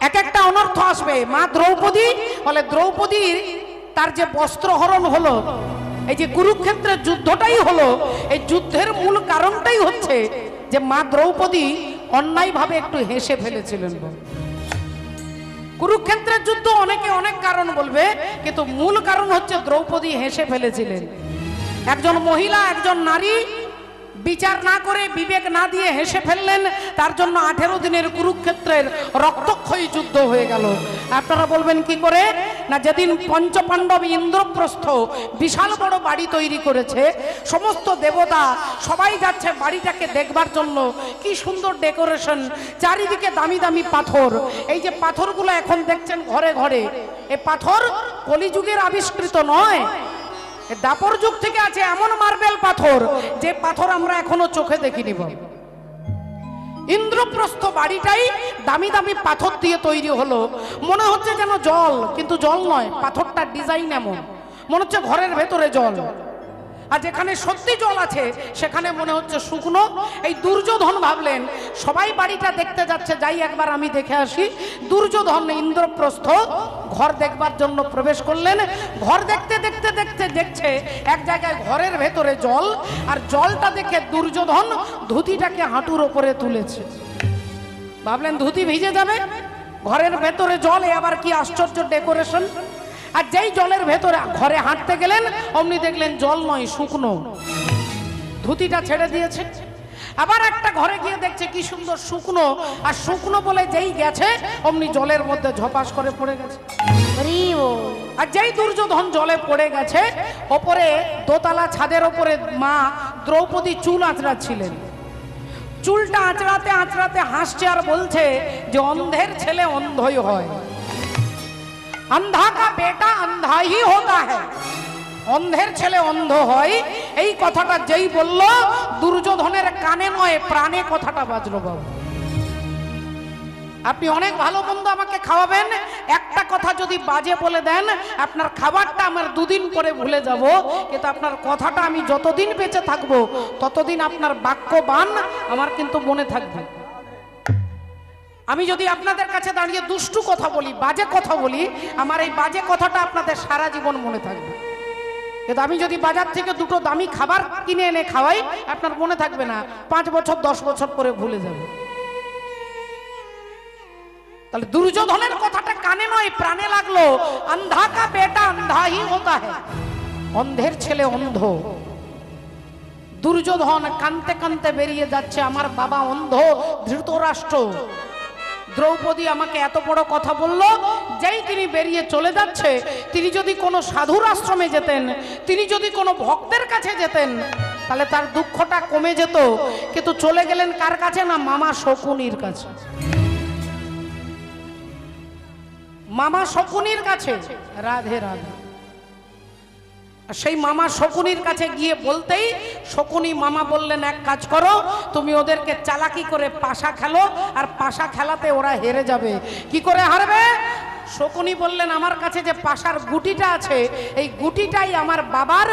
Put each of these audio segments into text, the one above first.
এক একটা অনর্থ আসবে। মা দ্রৌপদী বলে দ্রৌপদীর তার যে বস্ত্রহরণ হলো, এই যে কুরুক্ষেত্রের যুদ্ধটাই হলো, এই যুদ্ধের মূল কারণটাই হচ্ছে যে মা দ্রৌপদী অন্যায়ভাবে একটু হেসে ফেলেছিলেন। কুরুক্ষেত্রের যুদ্ধ অনেকে অনেক কারণ বলবে, কিন্তু মূল কারণ হচ্ছে দ্রৌপদী হেসে ফেলেছিলেন। একজন মহিলা, একজন নারী বিচার না করে, বিবেক না দিয়ে হেসে ফেললেন, তার জন্য 18 দিনের কুরুক্ষেত্রের রক্তক্ষয়ী যুদ্ধ হয়ে গেল। আপনারা বলবেন কি করে? না, যেদিন পঞ্চপাণ্ডব ইন্দ্রপ্রস্থ বিশাল বড় বাড়ি তৈরি করেছে, সমস্ত দেবতা সবাই যাচ্ছে বাড়িটাকে দেখবার জন্য। কি সুন্দর ডেকোরেশন, চারিদিকে দামি দামি পাথর। এই যে পাথরগুলো এখন দেখছেন ঘরে ঘরে, এই পাথর কলিযুগের আবিষ্কৃত নয়, দাপর যুগ থেকে আছে। এমন মার্বেল পাথর যে পাথর আমরা এখনো চোখে দেখিনি। ইন্দ্রপ্রস্থ বাড়িটাই দামি দামি পাথর দিয়ে তৈরি হলো। মনে হচ্ছে যেন জল, কিন্তু জল নয়, পাথরটার ডিজাইন এমন মনে হচ্ছে ঘরের ভেতরে জল। আর যেখানে সত্যি জল আছে সেখানে মনে হচ্ছে শুকনো। এই দুর্যোধন ভাবলেন সবাই বাড়িটা দেখতে যাচ্ছে, যাই একবার আমি দেখে আসি। দুর্যোধন ইন্দ্রপ্রস্থ ঘর দেখবার জন্য প্রবেশ করলেন। ঘর দেখতে দেখতে দেখতে দেখছে এক জায়গায় ঘরের ভেতরে জল, আর জলটা দেখে দুর্যোধন ধুতিটাকে হাঁটুর ওপরে তুলেছে। ভাবলেন ধুতি ভিজে যাবে, ঘরের ভেতরে জল, এ আবার কি আশ্চর্য ডেকোরেশন। আর যেই জলের ভেতরে ঘরে হাঁটতে গেলেন, অমনি দেখলেন জল নয়, শুকনো। ধুতিটা ছেড়ে দিয়েছে। আবার একটা ঘরে গিয়ে দেখছে কি সুন্দর শুকনো, আর শুকনো বলে যেই গেছে অমনি জলের মধ্যে ঝপাস করে পড়ে গেছে। আর যেই দুর্যোধন জলে পড়ে গেছে, ওপরে দোতলা ছাদের ওপরে মা দ্রৌপদী চুল আঁচড়াচ্ছিলেন। চুলটা আঁচড়াতে আঁচড়াতে হাসছে আর বলছে যে অন্ধের ছেলে অন্ধই হয়, अंधा का बेटा अंधा ही होता है, অন্ধের ছেলে অন্ধ হয়। এই কথাটা যেই বলল, দুর্যোধনের কানে নয় প্রাণে কথাটা বাজলো। বাবু, আপনি অনেক ভালো মন্দ আমাকে খাওয়াবেন, একটা কথা যদি বাজে বলে দেন, আপনার খাবারটা আমার 2 দিন পরে ভুলে যাব, কিন্তু আপনার কথাটা আমি যতদিন বেঁচে থাকবো ততদিন আপনার বাক্যবান আমার কিন্তু মনে থাকবে। আমি যদি আপনাদের কাছে দাঁড়িয়ে দুষ্টু কথা বলি, বাজে কথা বলি, আমার এই বাজে কথাটা আপনাদের সারা জীবন মনে থাকবে। কিন্তু আমি যদি বাজার থেকে 2টো দামি খাবার কিনে এনে খাওয়াই, আপনার মনে থাকবে না, 5 বছর 10 বছর পরে ভুলে যাবে। তাহলে দুর্যোধনের কথাটা কানে নয় প্রাণে লাগলো। अंधा का बेटा अंधा ही होता है, অন্ধের ছেলে অন্ধ। দুর্যোধন কানতে কানতে বেরিয়ে যাচ্ছে, আমার বাবা অন্ধ। ধৃতরাষ্ট্র, দ্রৌপদী আমাকে এত বড় কথা বলল। যেই তিনি বেরিয়ে চলে যাচ্ছে, তিনি যদি কোনো সাধুর আশ্রমে যেতেন, তিনি যদি কোনো ভক্তের কাছে যেতেন, তাহলে তার দুঃখটা কমে যেত। কিন্তু চলে গেলেন কার কাছে? না, মামা শকুনির কাছে। মামা শকুনির কাছে। রাধে রাধে। সেই মামা শকুনির কাছে গিয়ে বলতেই শকুনি মামা বললেন, এক কাজ করো, তুমি ওদেরকে চালাকি করে পাশা খেলো, আর পাশা খেলাতে ওরা হেরে যাবে। কি করে হারবে? শকুনি বললেন, আমার কাছে যে পাশার গুটিটা আছে, এই গুটিটাই আমার বাবার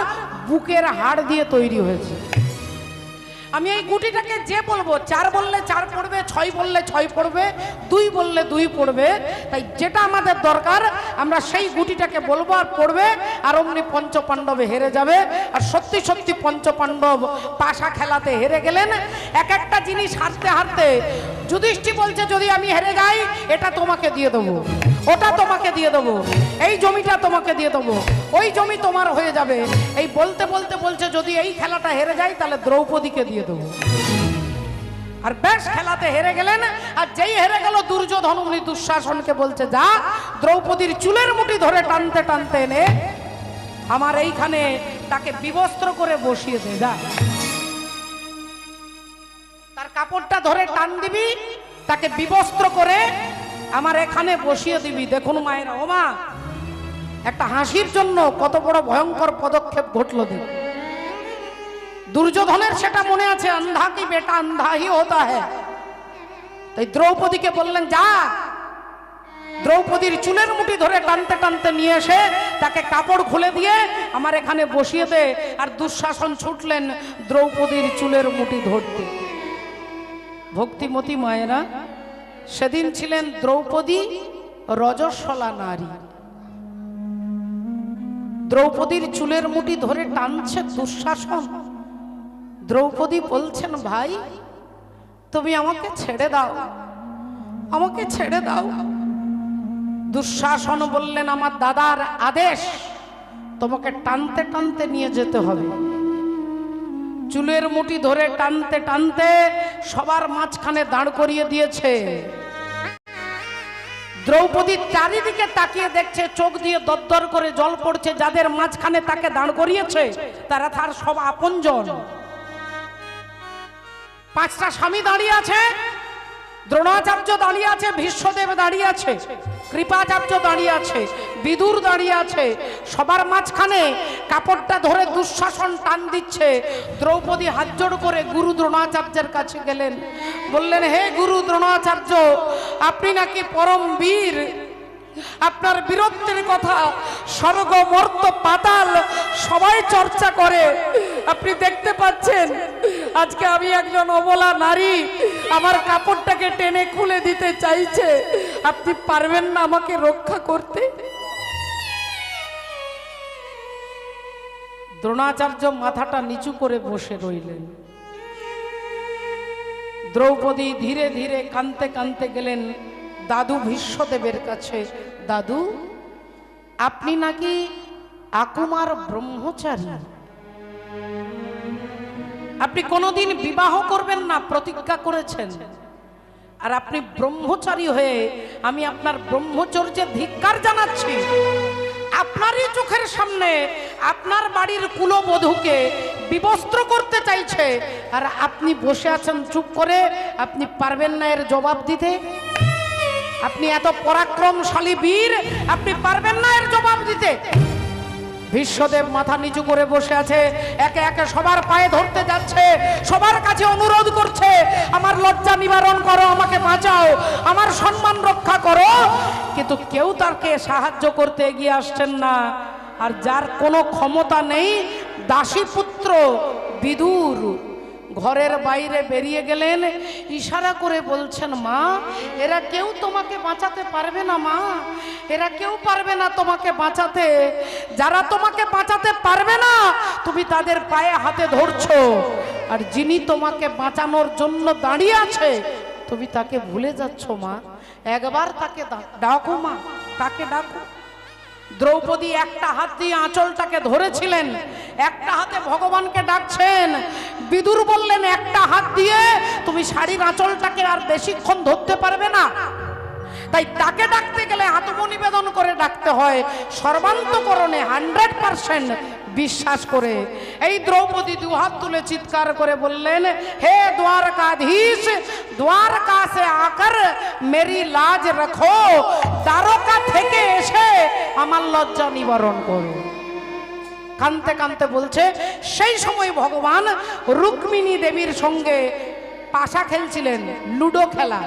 বুকের হাড় দিয়ে তৈরি হয়েছে। আমি এই গুটিটাকে যে বলবো, 4 বললে 4 পড়বে, 6 বললে 6 পড়বে, 2 বললে 2 পড়বে। তাই যেটা আমাদের দরকার, আমরা সেই গুটিটাকে বলবো আর পড়বে, আর অমনি পঞ্চপাণ্ডবে হেরে যাবে। আর সত্যি সত্যি পঞ্চপাণ্ডব পাশা খেলাতে হেরে গেলেন। এক একটা জিনিস হারতে হারতে যুধিষ্ঠির বলছে, যদি আমি হেরে যাই, এটা তোমাকে দিয়ে দেবো, ওটা তোমাকে দিয়ে দেবো, এই জমিটা তোমাকে দিয়ে দেবো, ওই জমি তোমার হয়ে যাবে। এই বলতে বলতে বলছে, যদি এই খেলাটা হেরে যাই তাহলে দ্রৌপদীকে দিয়ে দেবো। আর বেশ খেলাতে হেরে গেলেন। আর যেই হেরে গেল দুর্যোধন, উনি দুঃশাসনকে বলছে, যা দ্রৌপদীর চুলের মুঠি ধরে টানতে টানতে এনে আমার এইখানে তাকে বিবস্ত্র করে বসিয়ে দে। যা, তার কাপড়টা ধরে টান দিবি, তাকে বিবস্ত্র করে আমার এখানে বসিয়ে দিবি। দেখুন মায়েরা, ও মা, একটা হাসির জন্য কত বড় ভয়ঙ্কর পদক্ষেপ ঘটলো। দেখ, দুর্যোধনের সেটা মনে আছে, अंधा की बेटा अंधा ही होता है। তাই দ্রৌপদীকে বললেন, যা দ্রৌপদীর চুলের মুঠি ধরে টানতে টানতে নিয়ে এসে তাকে কাপড় খুলে দিয়ে আমার এখানে বসিয়ে দে। আর দুঃশাসন ছুটলেন দ্রৌপদীর চুলের মুঠি ধরতে। ভক্তিমতী মায়েরা, সেদিন ছিলেন দ্রৌপদী রজস্বলা নারী। দ্রৌপদীর চুলের মুঠি ধরে টানছে দুঃশাসন। দ্রৌপদী বলছেন, ভাই তুমি আমাকে ছেড়ে দাও, আমাকে ছেড়ে দাও। দুঃশাসন বললেন, আমার দাদার আদেশ, তোমাকে টানতে টানতে নিয়ে যেতে হবে। চুলের মুঠি ধরে টানতে টানতে সবার মাঝখানে দাঁড় করিয়ে দিয়েছে। দ্রৌপদী চারিদিকে তাকিয়ে দেখছে, চোখ দিয়ে দরদর করে জল পড়ছে। যাদের মাঝখানে তাকে দাঁড় করিয়েছে তারা তার সব আপনজন। পাঁচটা স্বামী দাঁড়িয়ে আছে, দ্রোণাচার্য দাঁড়িয়ে আছে, ভীষ্মদেব দাঁড়িয়ে আছে, কৃপাচার্য দাঁড়িয়ে আছে, বিদুর দাঁড়িয়ে আছে। সবার মাঝখানে কাপড়টা ধরে দুঃশাসন টান দিচ্ছে। দ্রৌপদী হাত জোড় করে গুরু দ্রোণাচার্যের কাছে গেলেন, বললেন, হে গুরু দ্রোণাচার্য, আপনি নাকি পরম বীর, আপনার বীরত্বের কথা স্বর্গ মর্ত পাতাল সবাই চর্চা করে। আপনি দেখতে পাচ্ছেন আজকে আমি একজন অবলা নারী, আমার কাপড়টাকে টেনে খুলে দিতে চাইছে, আপনি পারবেন না আমাকে রক্ষা করতে? দ্রোণাচার্য মাথাটা নিচু করে বসে রইলেন। দ্রৌপদী ধীরে ধীরে কাঁদতে কাঁদতে গেলেন দাদু ভীষ্মদেবের কাছে। দাদু, আপনি নাকি আকুমার ব্রহ্মচারী, আপনি কোনোদিন বিবাহ করবেন না প্রতিজ্ঞা করেছেন, আর আপনি ব্রহ্মচারী হয়ে আমি আপনার ব্রহ্মচর্যে ধিক্কার জানাচ্ছি। আপনারই চোখের সামনে আপনার বাড়ির কুলবধূকে বিবস্ত্র করতে চাইছে, আর আপনি বসে আছেন চুপ করে। আপনি পারবেন না এর জবাব দিতে? আপনি এত পরাক্রমশালী বীর, আপনি পারবেন না এর জবাব দিতে? ভীষ্মদেব মাথা নিচু করে বসে আছে, একে একে সবার পায়ে ধরতে যাচ্ছে, সবার কাছে অনুরোধ করছে, আমার লজ্জা নিবারণ করো, আমাকে বাঁচাও, আমার সম্মান রক্ষা করো। কিন্তু কেউ তাকে সাহায্য করতে এগিয়ে আসছেন না। আর যার কোনো ক্ষমতা নেই, দাসীপুত্র বিদুর ঘরের বাইরে বেরিয়ে গেলেন, ইশারা করে বলছেন, মা এরা কেউ তোমাকে বাঁচাতে পারবে না, মা এরা কেউ পারবে না তোমাকে বাঁচাতে। যারা তোমাকে বাঁচাতে পারবে না তুমি তাদের পায়ে হাতে ধরছো, আর যিনি তোমাকে বাঁচানোর জন্য দাঁড়িয়ে আছে তুমি তাকে ভুলে যাচ্ছ। মা একবার তাকে ডাকো, মা তাকে ডাকো। দ্রৌপদী একটা হাত দিয়ে আঁচলটাকে ধরেছিলেন, একটা হাতে ভগবানকে ডাকছেন। বিদুর বললেন, একটা হাত দিয়ে তুমি শাড়ির আঁচলটাকে আর বেশিক্ষণ ধরতে পারবে না, তাই তাকে ডাকতে গেলে আত্মনিবেদন করে ডাকতে হয়, সর্বান্তকরণে 100% বিশ্বাস করে। এই দ্রৌপদী দুহাত তুলে চিৎকার করে বললেন, হে দ্বারকাধীশ, দ্বারকা সে আকার মেরি লাজ রাখো, দ্বারকা থেকে এসে আমার লজ্জা নিবারণ করো। কাঁদতে কাঁদতে বলছে, সেই সময় ভগবান রুক্মিণী দেবীর সঙ্গে পাশা খেলছিলেন, লুডো খেলা,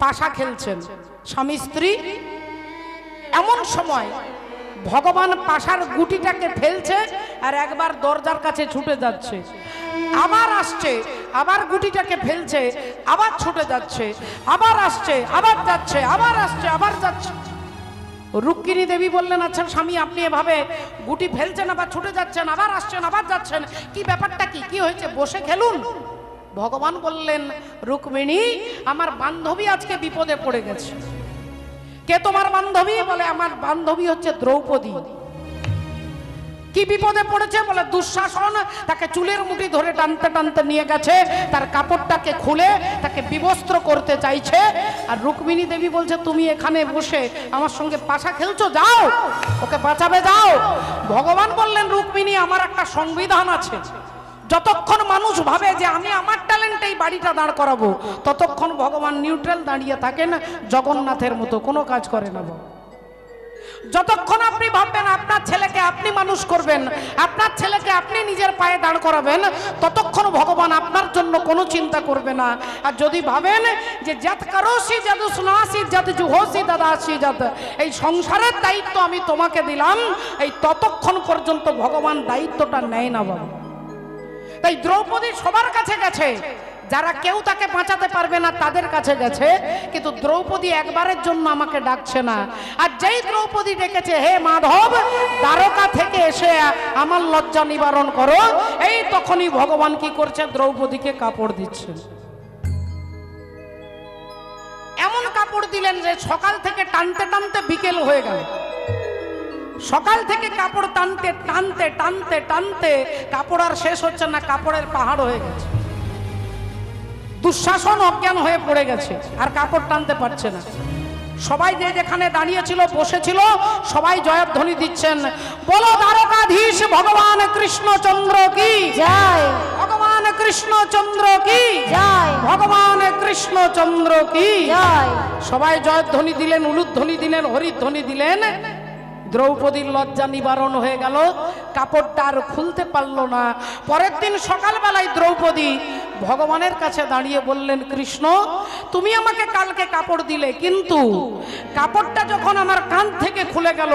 পাশা খেলছেন স্বামী স্ত্রী। এমন সময় ভগবান পাশার গুটিটাকে ফেলছে, আর একবার দরজার কাছে ছুটে যাচ্ছে, আবার আসছে, আবার গুটিটাকে ফেলছে, আবার ছুটে যাচ্ছে, আবার আসছে, আবার যাচ্ছে, আবার আসছে, আবার যাচ্ছে। রুক্মিণী দেবী বললেন, আচ্ছা স্বামী, আপনি এভাবে গুটি ফেলছেন, আবার ছুটে যাচ্ছেন, আবার আসছেন, আবার যাচ্ছেন, কি ব্যাপারটা কি, কি হয়েছে, বসে খেলুন। ভগবান বললেন, রুক্মিণী, আমার বান্ধবী আজকে বিপদে পড়ে গেছে। কে তোমার বান্ধবী? বলে, আমার বান্ধবী হচ্ছে দ্রৌপদী। কি বিপদে পড়েছে? বলে, দুঃশাসন তাকে চুলের মুঠি ধরে টানতে টানতে নিয়ে গেছে, তার কাপড়টাকে খুলে তাকে বিবস্ত্র করতে চাইছে। আর রুক্মিণী দেবী বলছে, তুমি এখানে বসে আমার সঙ্গে পাশা খেলছো, যাও ওকে বাঁচাবে, যাও। ভগবান বললেন, রুক্মিণী, আমার একটা সংবিধান আছে, যতক্ষণ মানুষ ভাবে যে আমি আমার ট্যালেন্টে এই বাড়িটা দাঁড় করাবো, ততক্ষণ ভগবান নিউট্রাল দাঁড়িয়ে থাকেন, জগন্নাথের মতো কোনো কাজ করে না। যতক্ষণ আপনি ভাববেন আপনার ছেলেকে আপনি মানুষ করবেন, আপনার ছেলেকে আপনি নিজের পায়ে দাঁড় করাবেন, ততক্ষণ ভগবান আপনার জন্য কোনো চিন্তা করবে না। আর যদি ভাবেন যে জাত করোসি জাদু সুনাসি জাত জুহসি দাদাসি জাত, এই সংসারের দায়িত্ব আমি তোমাকে দিলাম, এই ততক্ষণ পর্যন্ত ভগবান দায়িত্বটা নেয় না বাবা। তাই দ্রৌপদী সবার কাছে গেছে, যারা কেউ তাকে বাঁচাতে পারবে না তাদের কাছে গেছে, কিন্তু দ্রৌপদী একবারের জন্য আমাকে ডাকছে না। আর যেই দ্রৌপদী ডেকেছে, হে মাধব দ্বারকা থেকে এসে আমার লজ্জা নিবারণ করো, এই তখনই ভগবান কি করছে, দ্রৌপদীকে কাপড় দিচ্ছে। এমন কাপড় দিলেন যে সকাল থেকে টানতে টানতে বিকেল হয়ে গেল। সকাল থেকে কাপড় টানতে টানতে টানতে টানতে কাপড় আর শেষ হচ্ছে না, কাপড়ের পাহাড় হয়ে গেছে। দুঃশাসন অজ্ঞান হয়ে পড়ে গেছে, আর কাপড় টানতে পারছে না। সবাই যে যেখানে দাঁড়িয়েছিল বসেছিল সবাই জয়ধ্বনি দিচ্ছেন, বলো দ্বারকাধীশ ভগবান কৃষ্ণচন্দ্র কি জয়, ভগবান কৃষ্ণচন্দ্র কি জয়, ভগবান কৃষ্ণচন্দ্র কি জয়। সবাই জয়ধ্বনি দিলেন, উলুধ্বনি দিলেন, হরিধ্বনি দিলেন। দ্রৌপদীর লজ্জা নিবারণ হয়ে গেল, কাপড়টা আর খুলতে পারলো না। পরের দিন সকালবেলায় দ্রৌপদী ভগবানের কাছে দাঁড়িয়ে বললেন, কৃষ্ণ তুমি আমাকে কালকে কাপড় দিলে, কিন্তু কাপড়টা যখন আমার কান থেকে খুলে গেল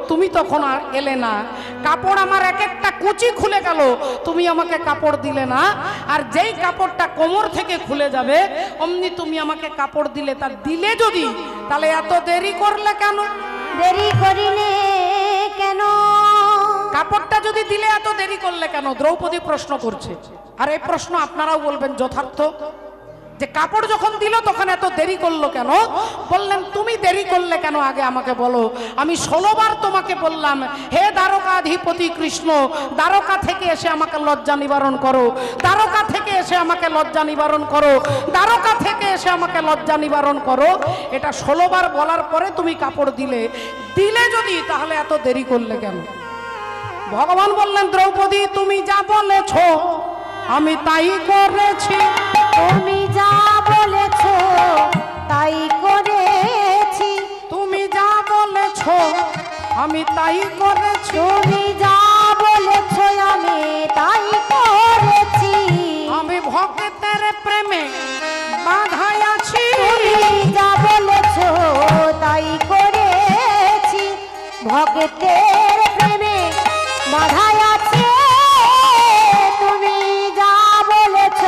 তুমি তখন আর এলে না। কাপড় আমার এক একটা কুচি খুলে গেল, তুমি আমাকে কাপড় দিলে না। আর যেই কাপড়টা কোমর থেকে খুলে যাবে অমনি তুমি আমাকে কাপড় দিলে। তা দিলে যদি, তাহলে এত দেরি করলে কেন? দেরি করিলে কেন? কাপড়টা যদি দিলে এত দেরি করলে কেন? দ্রৌপদী প্রশ্ন করছে। আর এই প্রশ্ন আপনারাও বলবেন যথার্থ, যে কাপড় যখন দিল তখন এত দেরি করলো কেন? বললেন, তুমি দেরি করলে কেন আগে আমাকে বলো। আমি 16 বার তোমাকে বললাম, হে দ্বারকাধিপতি কৃষ্ণ, দ্বারকা থেকে এসে আমাকে লজ্জা নিবারণ করো, দ্বারকা থেকে এসে আমাকে লজ্জা নিবারণ করো, দ্বারকা থেকে এসে আমাকে লজ্জা নিবারণ করো। এটা 16 বার বলার পরে তুমি কাপড় দিলে। দিলে যদি, তাহলে এত দেরি করলে কেন? ভগবান বললেন, দ্রৌপদী তুমি যা বলেছ আমি তাই করেছি, তুমি যা বলেছ তাই করেছি, তুমি যা বলেছ আমি তাই করেছি, তুমি যা বলেছ আমি তাই করেছি। আমি ভক্তের প্রেমে বাঁধাই আছি, তুমি যা বলেছ তাই করেছি, ভক্তের প্রেমে বাঁধাই আছে। তুমি যা বলেছ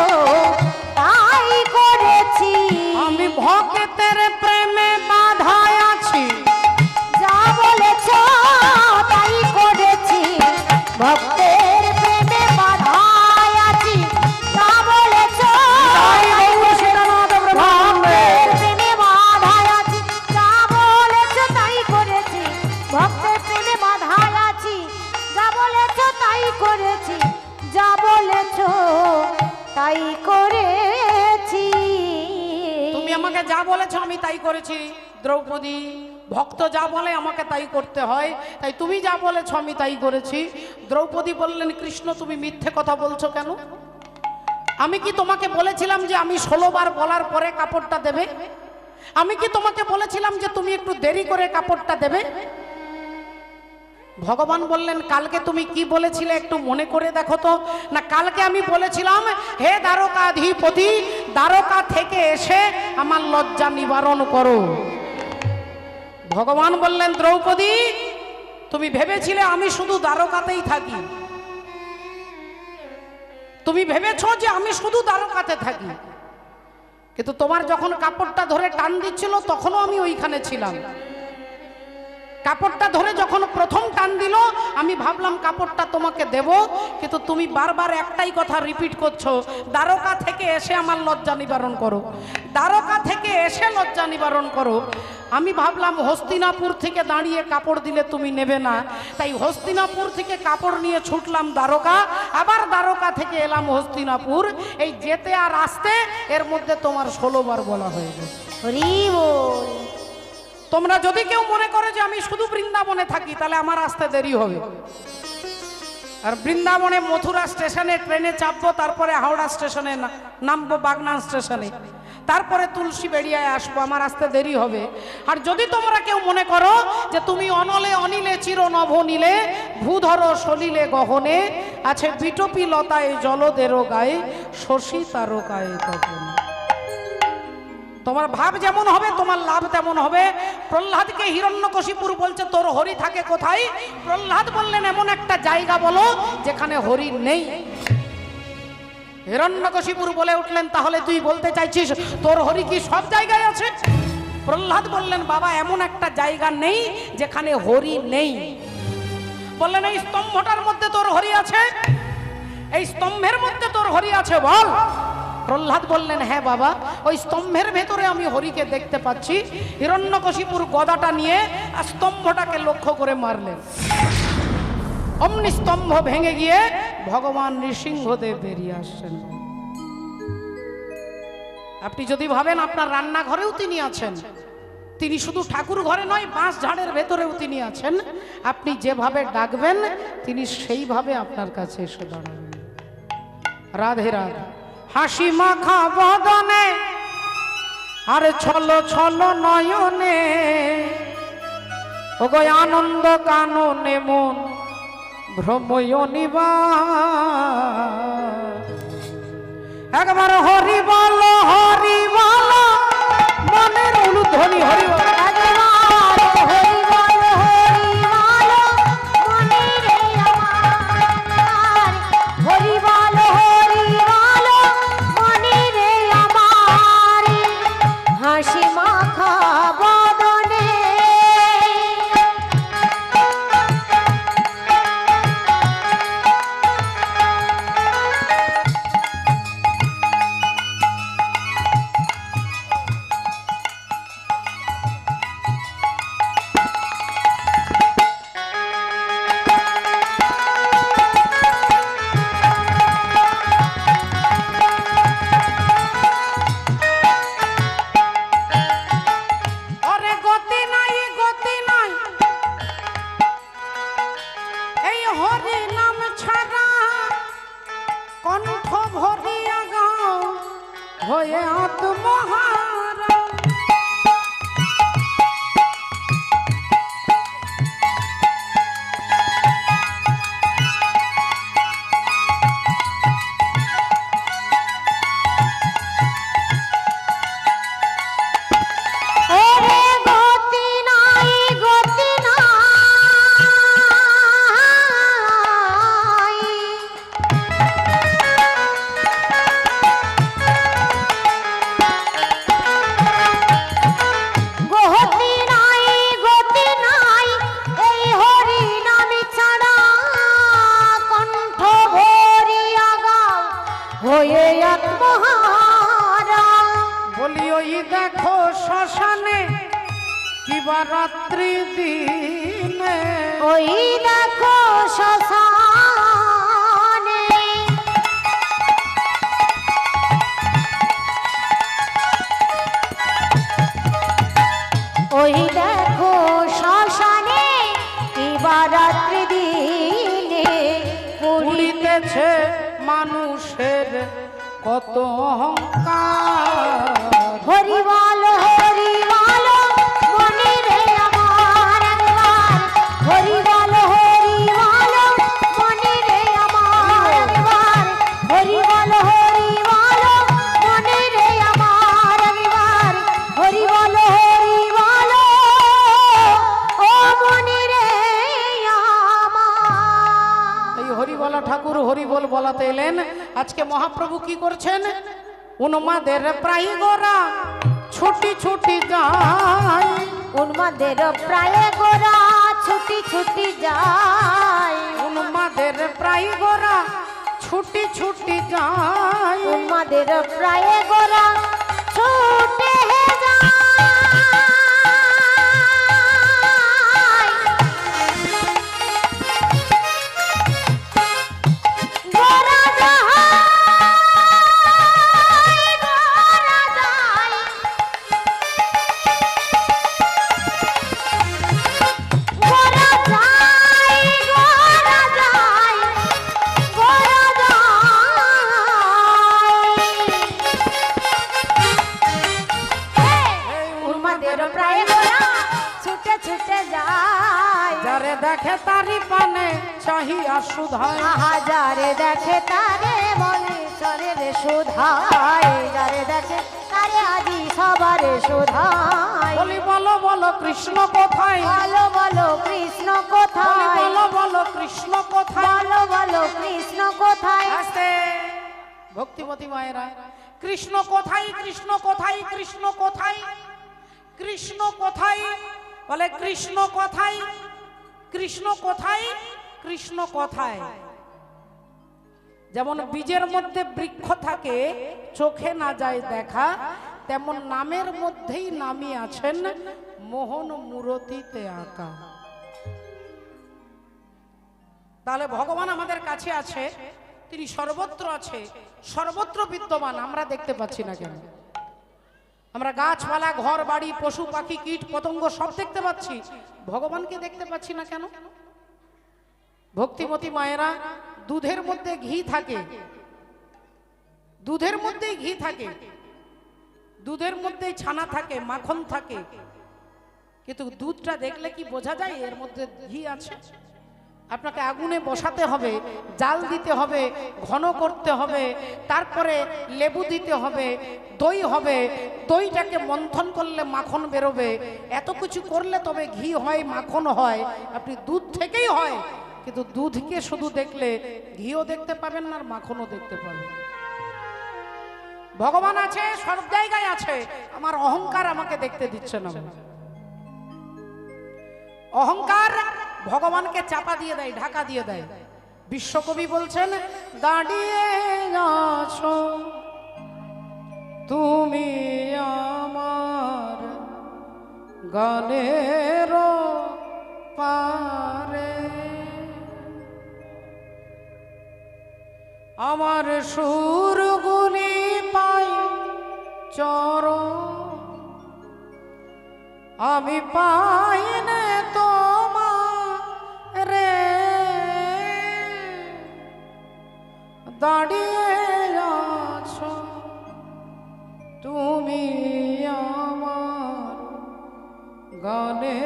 তাই করেছি, আমি ভক্তের প্রেমে বাঁধাই আছি, যা বলেছ তাই করেছি, ভক্তের প্রেমে বাঁধাই আছি, যা বলেছ ভক্তের প্রেমে বাঁধাই আছি, যা বলেছ তাই করেছি, ভক্তের প্রেমে বাঁধাই আছি, যা বলেছ তাই করেছি, যা বলেছ তাই করেছি। তুমি আমাকে যা বলেছ আমি তাই করেছি। দ্রৌপদী, ভক্ত যা বলে আমাকে তাই করতে হয়, তাই তুমি যা বলেছ আমি তাই করেছি। দ্রৌপদী বললেন, কৃষ্ণ তুমি মিথ্যে কথা বলছো কেন? আমি কি তোমাকে বলেছিলাম যে আমি 16 বার বলার পরে কাপড়টা দেবে? আমি কি তোমাকে বলেছিলাম যে তুমি একটু দেরি করে কাপড়টা দেবে? ভগবান বললেন, কালকে তুমি কি বলেছিলে একটু মনে করে দেখো তো। না, কালকে আমি বলেছিলাম, হে দ্বারকাধিপতি দ্বারকা থেকে এসে আমার লজ্জা নিবারণ করো। ভগবান বললেন, দ্রৌপদী তুমি ভেবেছিলে আমি শুধু দ্বারকাতেই থাকি, তুমি ভেবেছো যে আমি শুধু দ্বারকাতে থাকি, কিন্তু তোমার যখন কাপড়টা ধরে টান দিচ্ছিল তখনও আমি ওইখানে ছিলাম। কাপড়টা ধরে যখন প্রথম টান দিল আমি ভাবলাম কাপড়টা তোমাকে দেব, কিন্তু তুমি বারবার একটাই কথা রিপিট করছো, দ্বারকা থেকে এসে আমার লজ্জা নিবারণ করো, দ্বারকা থেকে এসে লজ্জা নিবারণ করো। আমি ভাবলাম হস্তিনাপুর থেকে দাঁড়িয়ে কাপড় দিলে তুমি নেবে না, তাই হস্তিনাপুর থেকে কাপড় নিয়ে ছুটলাম দ্বারকা, আবার দ্বারকা থেকে এলাম হস্তিনাপুর। এই যেতে আর আসতে এর মধ্যে তোমার 16 বার বলা হয়ে গেছে। হরি বল। তোমরা যদি কেউ মনে করে যে আমি শুধু বৃন্দাবনে থাকি তাহলে আমার আসতে দেরি হবে। আর বৃন্দাবনে মথুরা স্টেশনে ট্রেনে চাপবো, তারপরে হাওড়া স্টেশনে নামবো, বাগনান স্টেশনে, তারপরে তুলসী বেড়িয়ায় আসবো, আমার আসতে দেরি হবে। আর যদি তোমরা কেউ মনে করো যে তুমি অনলে অনিলে চির নভ নীলে ভূধর সলিলে গহনে আছে বিটপি লতায় জলদের গায়ে শশী তারকায় তপনে, তোমার ভাব যেমন হবে তোমার লাভ তেমন হবে। প্রহ্লাদকে হিরণ্যকশিপুর বলছে তোর হরি থাকে কোথায়? প্রহ্লাদ বললেন এমন একটা জায়গা বলো যেখানে হরি নেই। হিরণ্যকশিপুর বলে উঠলেন, তাহলে তুই বলতে চাইছিস তোর হরি কি সব জায়গায় আছে? প্রহ্লাদ বললেন, বাবা এমন একটা জায়গা নেই যেখানে হরি নেই। বললেন, এই স্তম্ভটার মধ্যে তোর হরি আছে, এই স্তম্ভের মধ্যে তোর হরি আছে বল। প্রহ্লাদ বললেন, হ্যাঁ বাবা, ওই স্তম্ভের ভেতরে আমি হরিকে দেখতে পাচ্ছি। হিরণ্যকশিপুর গদাটা নিয়ে স্তম্ভটাকে লক্ষ্য করে মারলেন। অমনি স্তম্ভ ভেঙে গিয়ে ভগবান নৃসিংহদেব বেরিয়ে আসছেন। আপনি যদি ভাবেন আপনার রান্নাঘরেও তিনি আছেন, তিনি শুধু ঠাকুর ঘরে নয়, বাঁশ ঝাড়ের ভেতরেও তিনি আছেন। আপনি যেভাবে ডাকবেন তিনি সেইভাবে আপনার কাছে এসে দাঁড়াবেন। রাধে রাধে। হাসি মাখা বদনে আর ছলো ছলো নয়নে, ওগো আনন্দ কাননে মন ভ্রময় নিবাস। একবার হরি বলো মনের উলুধ্বনি হরি বলো। হয়ে আত্মহারা দেখো শ্মশানে কিবা রাত্রি দিনে, ওই দেখো শ্মশানে ওই দেখো শ্মশানে কিবা রাত্রি দিনে পুরিতেছে মানুষের কত অহংকার। হরি বলো মনে রে আমার একবার, হরি বলো মনে রে আমার একবার, হরি বলো মনে রে আমার একবার, হরি বলো ও মনে রে আমার। এই হরিবলা ঠাকুর হরিবল বলাতে এলেন। আজকে মহাপ্রভু কি করছেন? উন্মাদের প্রায় গোরা ছুটি ছুটি যায়, উন্মাদের প্রায় গোরা ছুটি ছুটি যায়, উন্মাদের প্রায় গোরা ছুটি ছুটি যায়, উন্মাদের প্রায় গোরা ছুটে যায়। গোরা যারে দেখে তারি পানে চাহিয়া সুধায়, যারে দেখে তারে বলে চরে রে সুধায়, যারে দেখে তারে আজি সবারে সুধায়। বলি বলো কৃষ্ণ কোথায়, বলো কৃষ্ণ কোথায়, বলো কৃষ্ণ কোথায়, বলো কৃষ্ণ কোথায়। আস্তে ভক্তিমতী মায়েরা, কৃষ্ণ কোথায়, কৃষ্ণ কোথায়, কৃষ্ণ কোথায়, কৃষ্ণ কোথায়, বলে কৃষ্ণ কোথায়, কৃষ্ণ কোথায়, কৃষ্ণ কোথায়। যেমন বীজের মধ্যে বৃক্ষ থাকে, চোখে না যায় দেখা, তেমন নামের মধ্যেই নামি আছেন, মোহন মূরতিতে আঁকা। তাহলে ভগবান আমাদের কাছে আছে, তিনি সর্বত্র আছে, সর্বত্র বিদ্যমান, আমরা দেখতে পাচ্ছি না কেন? আমরা গাছপালা, ঘর বাড়ি, পশু পাখি, কীট পতঙ্গ সব দেখতে পাচ্ছি, ভগবানকে দেখতে পাচ্ছি না কেন? ভক্তিমতী মায়েরা, দুধের মধ্যে ঘি থাকে, দুধের মধ্যেই ঘি থাকে, দুধের মধ্যেই ছানা থাকে, মাখন থাকে, কিন্তু দুধটা দেখলে কি বোঝা যায় এর মধ্যে ঘি আছে? আপনাকে আগুনে বসাতে হবে, জাল দিতে হবে, ঘন করতে হবে, তারপরে লেবু দিতে হবে, দই হবে, দইটাকে মন্থন করলে মাখন বেরোবে, এত কিছু করলে তবে ঘি হয়, মাখন হয়। আপনি দুধ থেকেই হয়, কিন্তু দুধকে শুধু দেখলে ঘিও দেখতে পাবেন না আর মাখনও দেখতে পাবেন। ভগবান আছে, সব জায়গায় আছে, আমার অহংকার আমাকে দেখতে দিচ্ছে না। অহংকার ভগবানকে চাপা দিয়ে দেয়, ঢাকা দিয়ে দেয়। বিশ্বকবি বলছেন, দাঁড়িয়ে আছো তুমি আমার গানের পারে, আমার সুরগুলি পাই চরণ, আমি পাই না তোমারে, দাঁড়িয়ে আছো তুমি আমার গানে